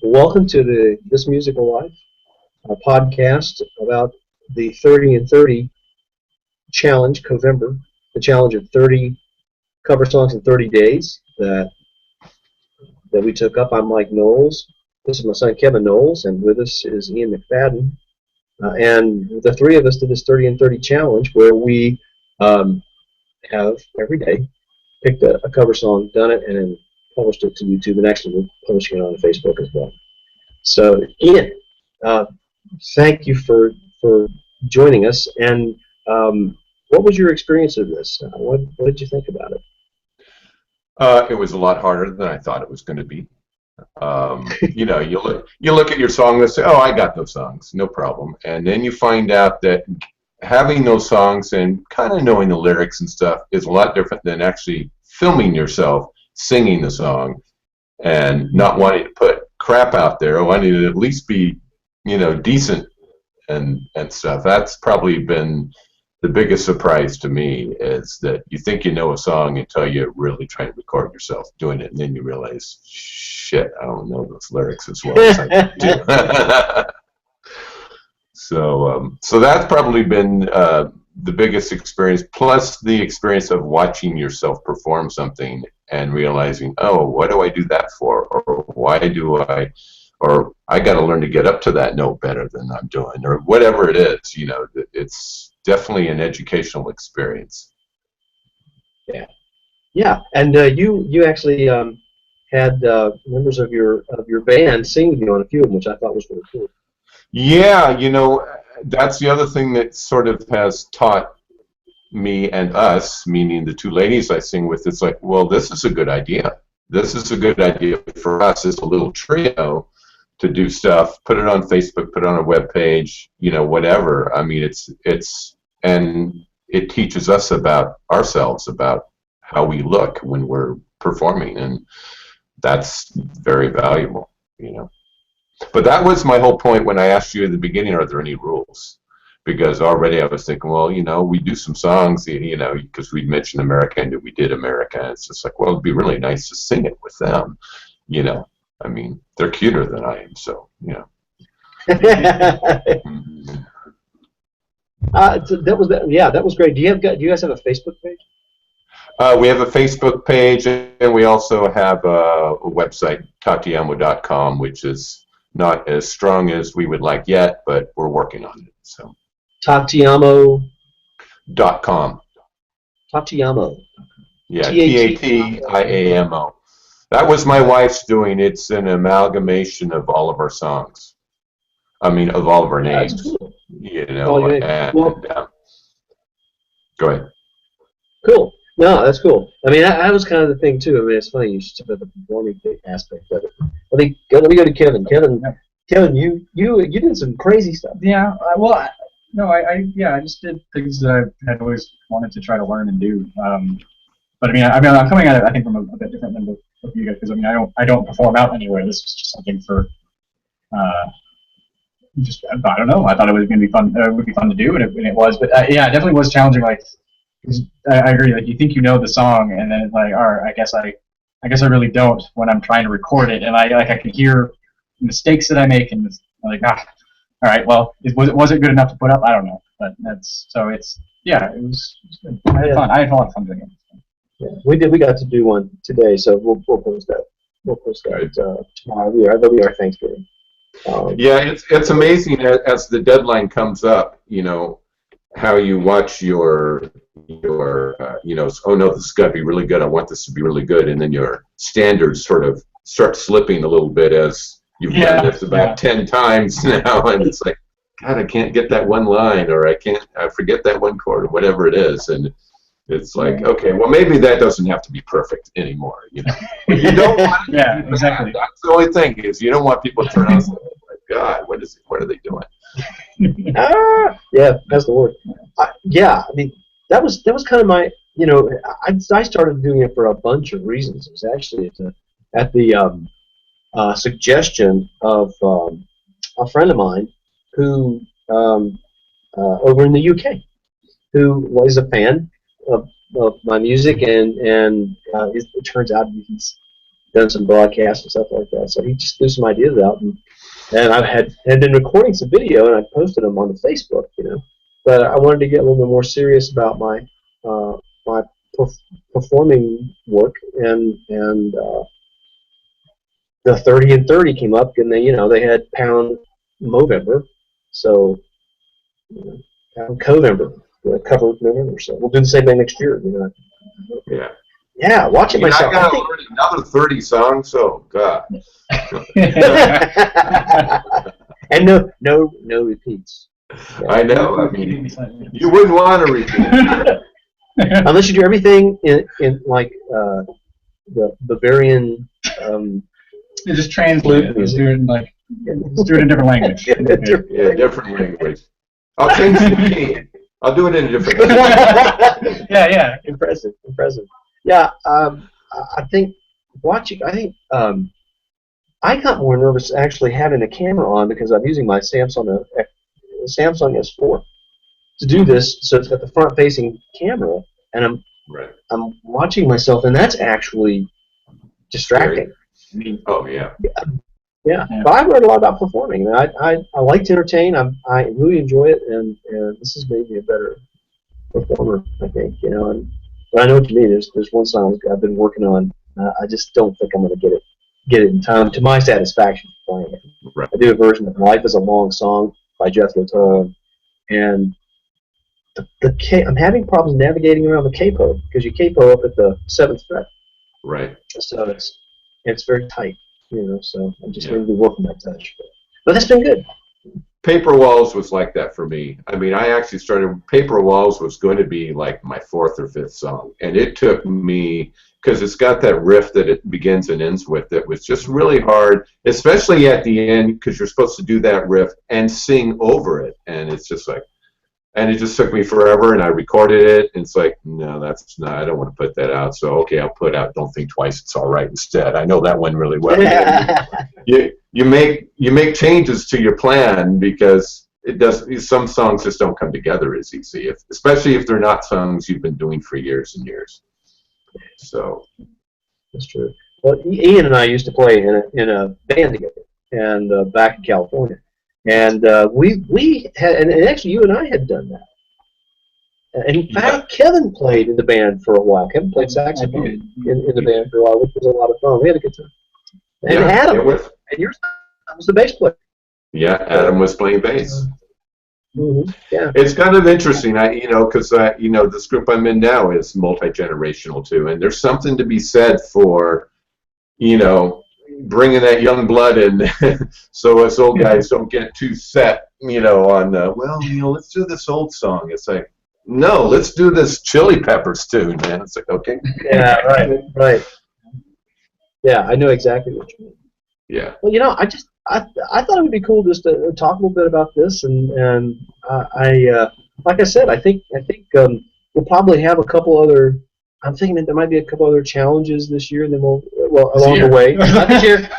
Welcome to the This Musical Life, a podcast about the 30 and 30 challenge, Covember, the challenge of 30 cover songs in 30 days that we took up. I'm Mike Knowles. This is my son Kevin Knowles, and with us is Ian McFadden. And the three of us did this 30 and 30 challenge where we have every day picked a cover song, done it, and then published it to YouTube, and actually we're publishing it on Facebook as well. So, Ian, uh, thank you for joining us. And what was your experience of this? What did you think about it? It was a lot harder than I thought it was going to be. You look at your song and say, "Oh, I got those songs, no problem." And then you find out that having those songs and kind of knowing the lyrics and stuff is a lot different than actually filming yourself singing the song and not wanting to put crap out there, wanting to at least be, decent and stuff. That's probably been the biggest surprise to me, is that you think you know a song until you really try to record yourself doing it, and then you realize, shit, I don't know those lyrics as well as I do. So that's probably been the biggest experience, plus the experience of watching yourself perform something and realizing, oh, what do I do that for? Or why do or I got to learn to get up to that note better than I'm doing, or whatever it is. It's definitely an educational experience. Yeah, and you actually had members of your band sing with you on a few of them, which I thought was really cool. Yeah, that's the other thing that sort of has taught me and us, meaning the two ladies I sing with. It's like, well, this is a good idea. This is a good idea for us as a little trio to do stuff, put it on Facebook, put it on a web page, whatever. I mean, and it teaches us about ourselves, about how we look when we're performing, and that's very valuable, But that was my whole point when I asked you at the beginning, are there any rules? Because already I was thinking, well, we do some songs, because we'd mentioned America, and we did America. It's just like, well, it'd be really nice to sing it with them, I mean, they're cuter than I am, so, That was great. Do you guys have a Facebook page? We have a Facebook page, and we also have a website, tatiamo.com, which is not as strong as we would like yet, but we're working on it. So Tatiamo.com. Tatiamo. Yeah, Tatiamo. That was my wife's doing. It's an amalgamation of all of our songs. I mean, of all of our names. That's cool. Go ahead. Cool. No, that's cool. I mean, that was kind of the thing too. I mean, it's funny you should have the performing aspect of it. I think let me go to Kevin. Kevin, you did some crazy stuff. Yeah. I just did things that I had always wanted to try to learn and do. But I'm coming at it, I think, from a bit different than both you guys, because I don't perform out anywhere. This was just something for I don't know. I thought it was going to be fun. It would be fun to do, and it was. But it definitely was challenging. Like, I agree. Like, you think you know the song, and then it's like, all right, I guess I really don't when I'm trying to record it, and I can hear mistakes that I make, and it's like, all right, well, was it good enough to put up? I don't know, but it was good. I had fun. I had a lot of fun doing it. Yeah, we got to do one today, so we'll post that. We'll post that tomorrow. That'll be our Thanksgiving. It's amazing as the deadline comes up, how you watch your oh no, this has got to be really good, I want this to be really good, and then your standards sort of start slipping a little bit as you've done this about 10 times now, and it's like, God, I can't get that one line, or I forget that one chord, or whatever it is, and it's like, okay, well, maybe that doesn't have to be perfect anymore, But you don't want it to be exactly. That's the only thing, is you don't want people to turn out and say, oh my God, what are they doing? Yeah, that's the word. I mean, that was kind of my, I started doing it for a bunch of reasons. It was actually at the suggestion of a friend of mine who over in the UK, who was a fan of my music, and it turns out done some broadcasts and stuff like that. So he just threw some ideas out, and I had been recording some video, and I posted them on the Facebook, But I wanted to get a little bit more serious about my my performing work, and the 30 and 30 came up, and they had Pound Movember, so Pound Covember, the cover November. So we'll do the same thing next year. Yeah. Yeah, watch it myself. I got another 30 songs. Oh God. And no repeats. Yeah. I know. I mean, you wouldn't want to repeat. Unless you do everything in like the Bavarian. You just translate it. Just do it in a different language. Yeah, different language. I'll change the key. I'll do it in a different language. Yeah. Impressive. Yeah, I think watching. I think I got more nervous actually having the camera on because I'm using my Samsung S4 to do this. So it's got the front-facing camera, and I'm watching myself, and that's actually distracting. Oh yeah. Yeah, but I've learned a lot about performing. I like to entertain. I really enjoy it, and this has made me a better performer, I think. But I know what you mean. There's one song I've been working on. I just don't think I'm going to get it in time to my satisfaction for playing it. Right. I do a version of "Life Is a Long Song" by Jeff Latour, and I'm having problems navigating around the capo because you capo up at the 7th fret. Right. So it's very tight, So I'm just going to be working my touch, but that's been good. Paper Walls was like that for me. I mean, I actually started. Paper Walls was going to be like my 4th or 5th song, and it took me because it's got that riff that it begins and ends with. That was just really hard, especially at the end because you're supposed to do that riff and sing over it, and it's just like. And it just took me forever, and I recorded it, and it's like, no, that's not, I don't want to put that out, so okay, I'll put out Don't Think Twice, It's All Right instead. I know that one really well. You make changes to your plan because some songs just don't come together as easy, especially if they're not songs you've been doing for years and years. So. That's true. Well, Ian and I used to play in a band together, and back in California. And we had, and actually you and I had done that. And in fact, Kevin played in the band for a while. Kevin played saxophone in the band for a while, which was a lot of fun. We had a good time. And Adam, and your son was the bass player. Yeah, Adam was playing bass. Mm-hmm. Yeah. It's kind of interesting, because this group I'm in now is multi-generational too, and there's something to be said for, bringing that young blood in, so us old guys don't get too set, on let's do this old song. It's like, no, let's do this Chili Peppers tune, man. It's like, okay. Yeah, right. Yeah, I know exactly what you mean. Yeah. Well, I thought it would be cool just to talk a little bit about this, and like I said, I think we'll probably have a couple other. I'm thinking that there might be a couple other challenges this year, and then along the way. Not this year.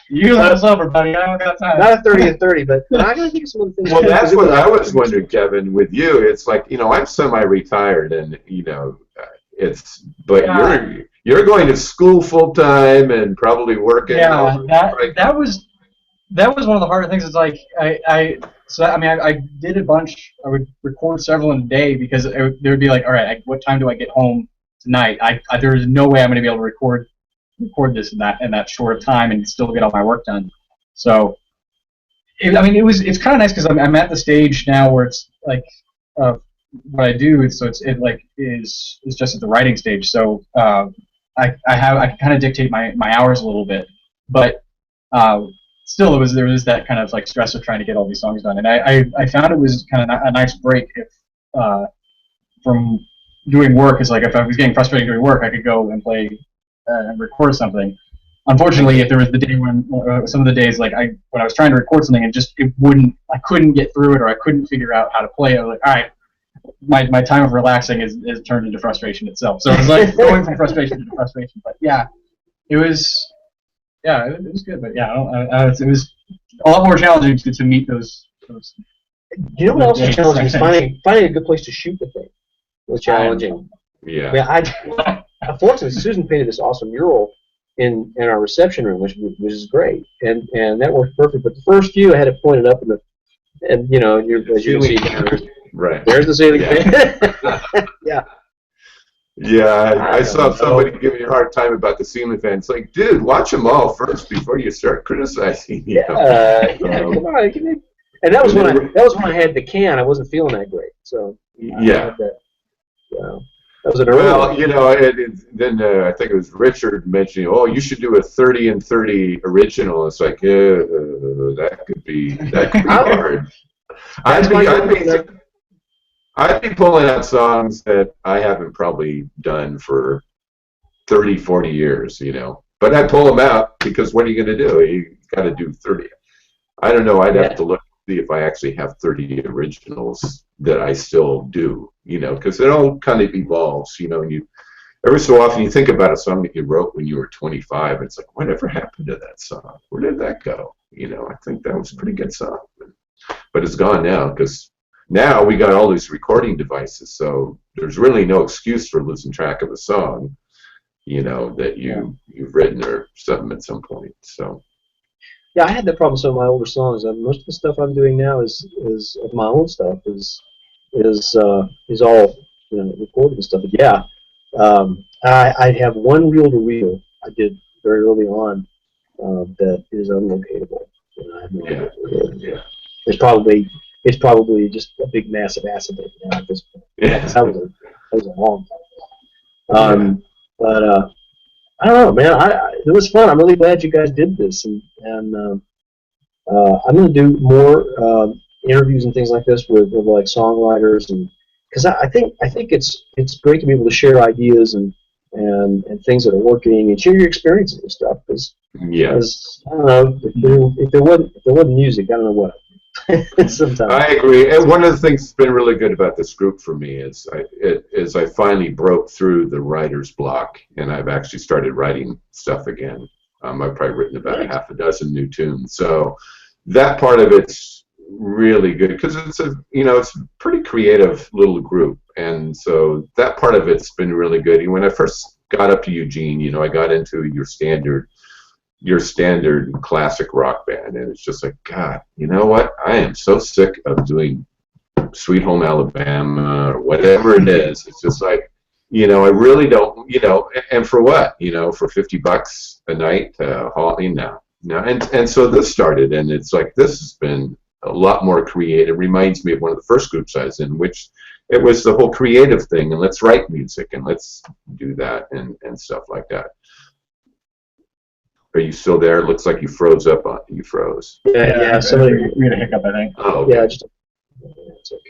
You let us over, buddy. I don't got time. Not a 30 and 30, but I gotta think of some other things. Well, that's what I was wondering, Kevin. With you, it's like I'm semi-retired, and you're going to school full time and probably working. Yeah, that was one of the harder things. It's like I did a bunch. I would record several in a day because there would be like, all right, what time do I get home tonight? There's no way I'm going to be able to record this in that short of time and still get all my work done. So, it's kind of nice because I'm at the stage now where it's like what I do is just at the writing stage. So I can kind of dictate my hours a little bit, but still there was that kind of like stress of trying to get all these songs done, and I found it was kind of a nice break from doing work. Is like if I was getting frustrated doing work, I could go and play and record something. Unfortunately, if there was the day when some of the days like when I was trying to record something and I couldn't get through it, or I couldn't figure out how to play it. I was like, all right, my time of relaxing is turned into frustration itself. So it was like going from frustration to frustration. But yeah, it was good. But yeah, it was a lot more challenging to meet those. You know what else was challenging? Is finding a good place to shoot the thing was challenging. Yeah. Unfortunately, Susan painted this awesome mural in our reception room, which is great, and that worked perfect. But the first few, I had it pointed up in the, and you know, as you can see, Right. there's the ceiling fan. Yeah. Yeah, I saw know. somebody give me a hard time about the ceiling fan. It's like, dude, watch them all first before you start criticizing. You know? Yeah, come on. And that was when I had the can. I wasn't feeling that great, so Yeah. I had that. That was an early Well, one. you know, then I think it was Richard mentioning, oh, you should do a 30 and 30 original. It's like, that could be hard. I'd be pulling out songs that I haven't probably done for 30, 40 years, you know. But I pull them out because what are you going to do? You got to do 30. I don't know. I'd have to look to see if I actually have 30 originals that I still do, you know, because it all kind of evolves, you know. And you every so often you think about a song that you wrote when you were 25. And it's like, whatever happened to that song? Where did that go? You know, I think that was a pretty good song, but it's gone now because now we got all these recording devices, so there's really no excuse for losing track of a song, you know, that you've written or something at some point. So Yeah, I had that problem with some of my older songs. Most of the stuff I'm doing now is of my own stuff is all, you know, recorded and stuff. But yeah, I have one reel-to-reel I did very early on that is unlocatable. You know, I have no idea what it is. It's probably just a big massive acid now at this point. yeah, That was a long time. But I don't know, man. It was fun. I'm really glad you guys did this, and I'm going to do more interviews and things like this with like songwriters, and because I think it's great to be able to share ideas and things that are working and share your experiences and stuff. Because I don't know, if there wasn't music, I don't know what. Sometimes I agree. And one of the things that's been really good about this group for me is I finally broke through the writer's block, and I've actually started writing stuff again. I've probably written about a half a dozen new tunes. So that part of it's really good because it's a pretty creative little group, and so that part of it's been really good. And when I first got up to Eugene, you know, I got into your standard classic rock band, and it's just like, God, you know what? I am so sick of doing Sweet Home Alabama or whatever it is. It's just like, you know, I really don't, you know, and for what? You know, for $50 a night, and so this started, and it's like, this has been a lot more creative. It reminds me of one of the first groups I was in, which it was the whole creative thing, and let's write music, and let's do that, and stuff like that. Are you still there? It looks like you froze up. You froze. Yeah. We had a hiccup, I think. Oh, okay. Yeah.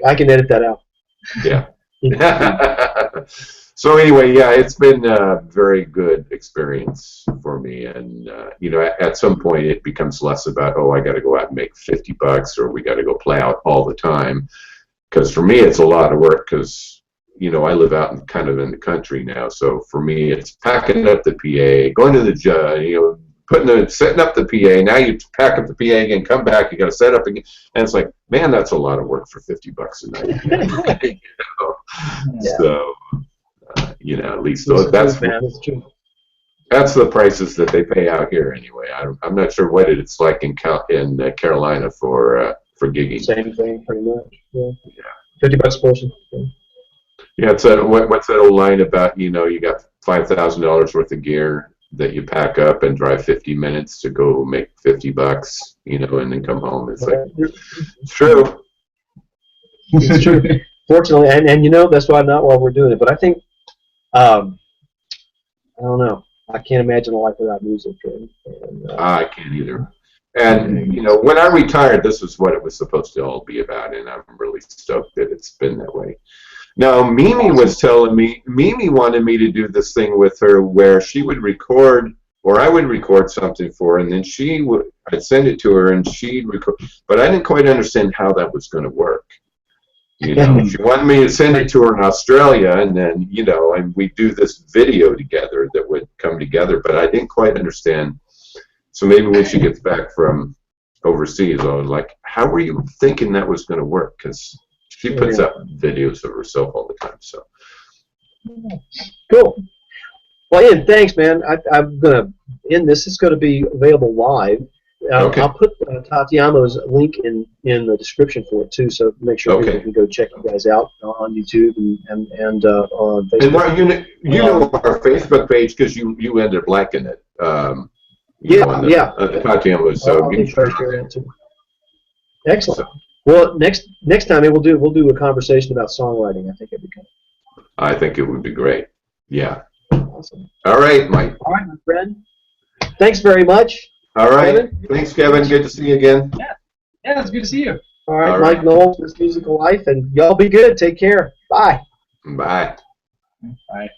I can edit that out. Yeah. So anyway, yeah, it's been a very good experience for me, and you know, at some point it becomes less about, oh, I got to go out and make $50 or we got to go play out all the time, because for me it's a lot of work because, you know, I live out in the country now, so for me it's packing up the PA, going to the judge, you know, setting up the PA. Now you pack up the PA again, come back, you got to set up again, and it's like, man, that's a lot of work for $50 a night. You know? Yeah. So, you know, at least that's the prices that they pay out here anyway. I'm not sure what it's like in Carolina for gigging. Same thing, pretty much. Yeah. $50 a person. Yeah, it's what's that old line about, you know, you got $5,000 worth of gear that you pack up and drive 50 minutes to go make $50, you know, and then come home. It's like, it's true. It's true. Fortunately, and you know, that's why not while we're doing it. But I think, I don't know. I can't imagine a life without music. I can't either. And, you know, when I retired, this is what it was supposed to all be about, and I'm really stoked that it's been that way. Now, Mimi was telling me, Mimi wanted me to do this thing with her where she would record, or I would record something for her, and then I'd send it to her, and she'd record. But I didn't quite understand how that was going to work. You know, she wanted me to send it to her in Australia, and then, you know, and we'd do this video together that would come together, but I didn't quite understand. So maybe when she gets back from overseas, I was like, how were you thinking that was going to work? Because she puts up videos of herself all the time. So cool. Well, Ian, thanks, man. I'm going to end this. It's going to be available live. Okay. I'll put Tatiamo's link in the description for it, too, so make sure Okay. people can go check you guys out on YouTube and on Facebook. And Mark, you know our Facebook page because you ended up liking it. Yeah. Tatiamo's. I'll be sure to share that, too. Excellent. Well, next time we'll do a conversation about songwriting. I think it'd be good. I think it would be great. Yeah. Awesome. All right, Mike. All right, my friend. Thanks very much. All right. Kevin? Thanks, Kevin. Good to see you again. Yeah, it's good to see you. All right, All right. Mike Knowles, This Musical Life, and y'all be good. Take care. Bye. Bye. Bye.